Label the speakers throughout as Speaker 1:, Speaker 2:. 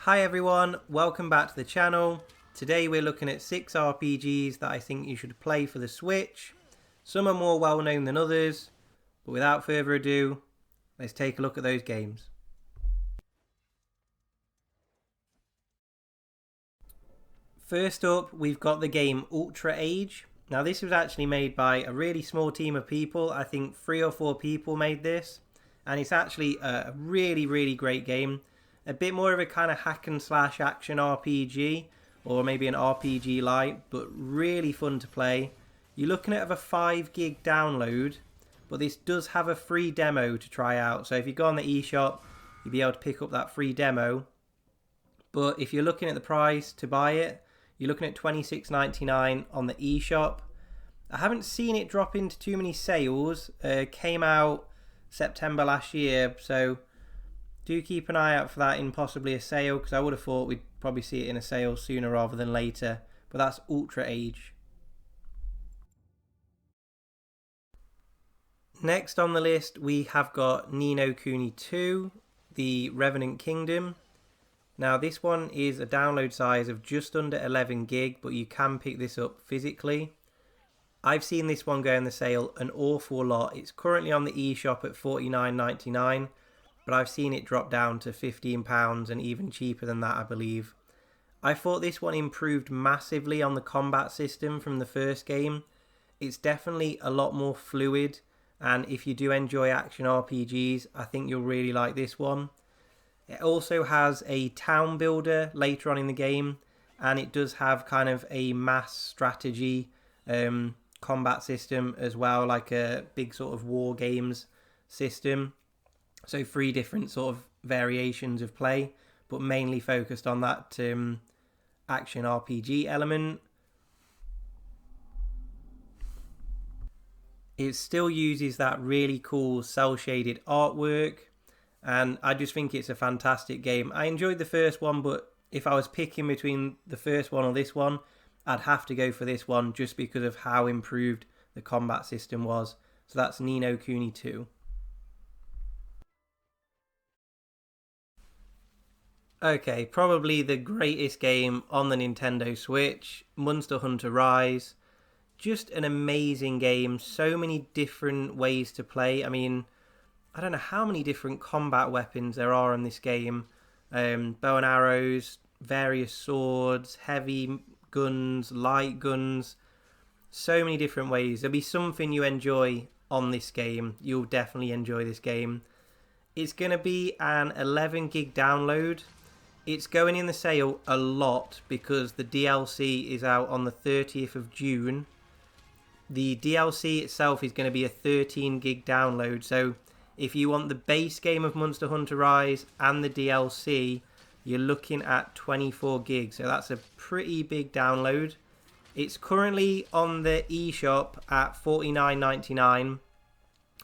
Speaker 1: Hi everyone, welcome back to the channel. Today we're looking at 6 RPGs that I think you should play for the Switch. Some are more well known than others, but without further ado, let's take a look at those games. First up, we've got the game Ultra Age. Now this was actually made by a really small team of people. I think 3 or 4 people made this, and it's actually a really great game. A bit more of a kind of hack and slash action RPG, or maybe an RPG light, but really fun to play. You're looking at a 5 gig download, but this does have a free demo to try out. So if you go on the eShop, you'll be able to pick up that free demo. But if you're looking at the price to buy it, you're looking at $26.99 on the eShop. I haven't seen it drop into too many sales. Came out September last year, so do keep an eye out for that in possibly a sale, because I would have thought we'd probably see it in a sale sooner rather than later. But that's Ultra Age. Next on the list, we have got No Kuni 2, the Revenant Kingdom. Now this one is a download size of just under 11 gig, but you can pick this up physically. I've seen this one go in the sale an awful lot. It's currently on the eShop at $49.99, but I've seen it drop down to £15 and even cheaper than that, I believe. I thought this one improved massively on the combat system from the first game. It's definitely a lot more fluid, and if you do enjoy action RPGs, I think you'll really like this one. It also has a town builder later on in the game, and it does have kind of a mass strategy combat system as well, like a big sort of war games system. So 3 different sort of variations of play, but mainly focused on that action RPG element. It still uses that really cool cel-shaded artwork, and I just think it's a fantastic game. I enjoyed the first one, but if I was picking between the first one or this one, I'd have to go for this one just because of how improved the combat system was. So that's No Kuni 2. Okay, probably the greatest game on the Nintendo Switch, Monster Hunter Rise. Just an amazing game, so many different ways to play. I mean, I don't know how many different combat weapons there are in this game. Bow and arrows, various swords, heavy guns, light guns. So many different ways. There'll be something you enjoy on this game. You'll definitely enjoy this game. It's going to be an 11 gig download. It's going in the sale a lot because the DLC is out on the 30th of June. The DLC itself is going to be a 13 gig download, so if you want the base game of Monster Hunter Rise and the DLC, you're looking at 24 gigs, so that's a pretty big download. It's currently on the eShop at $49.99.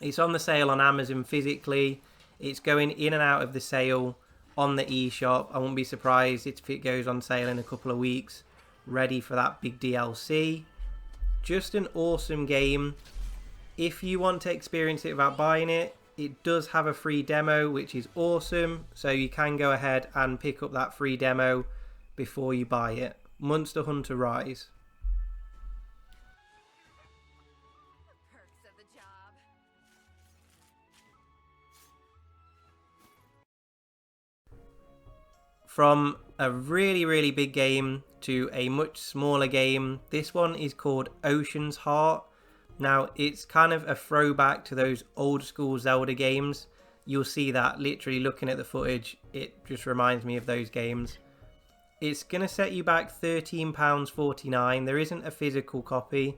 Speaker 1: It's on the sale on Amazon physically. It's going in and out of the sale on the eShop. I won't be surprised if it goes on sale in a couple of weeks, ready for that big DLC. Just an awesome game. If you want to experience it without buying it, it does have a free demo, which is awesome, so you can go ahead and pick up that free demo before you buy it. Monster Hunter Rise. From a really big game to a much smaller game, this one is called Ocean's Heart. Now, it's kind of a throwback to those old school Zelda games. You'll see that literally looking at the footage, it just reminds me of those games. It's going to set you back £13.49. There isn't a physical copy,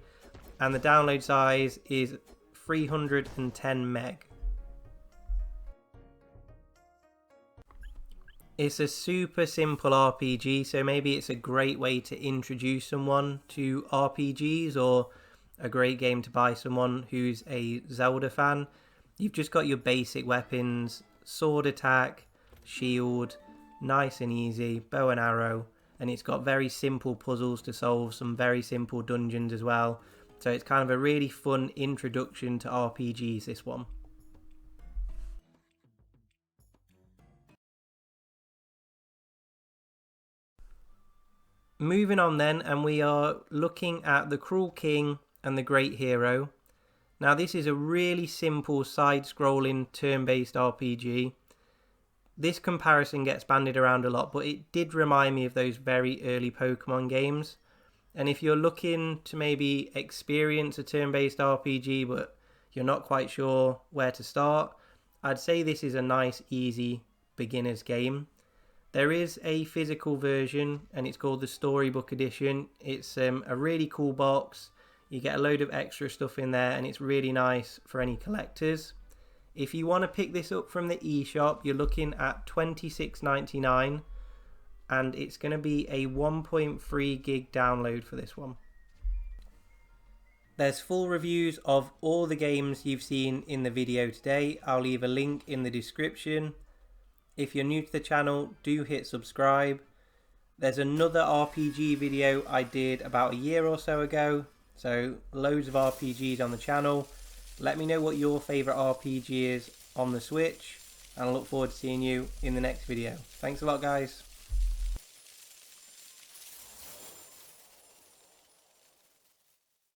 Speaker 1: and the download size is 310 meg. It's a super simple RPG, so maybe it's a great way to introduce someone to RPGs, or a great game to buy someone who's a Zelda fan. You've just got your basic weapons, sword attack, shield, nice and easy, bow and arrow, and it's got very simple puzzles to solve, some very simple dungeons as well. So it's kind of a really fun introduction to RPGs, this one. moving on then, and we are looking at The Cruel King and The Great Hero. Now this is a really simple side-scrolling turn-based RPG. This comparison gets bandied around a lot, but it did remind me of those very early Pokemon games. And if you're looking to maybe experience a turn-based RPG but you're not quite sure where to start, I'd say this is a nice, easy beginner's game. There is a physical version and it's called the Storybook Edition. It's a really cool box. You get a load of extra stuff in there and it's really nice for any collectors. If you want to pick this up from the eShop, you're looking at $26.99 and it's going to be a 1.3 gig download for this one. There's full reviews of all the games you've seen in the video today. I'll leave a link in the description. If you're new to the channel, do hit subscribe. There's another RPG video I did about a year or so ago. So loads of RPGs on the channel. Let me know what your favourite RPG is on the Switch. And I look forward to seeing you in the next video. Thanks a lot, guys.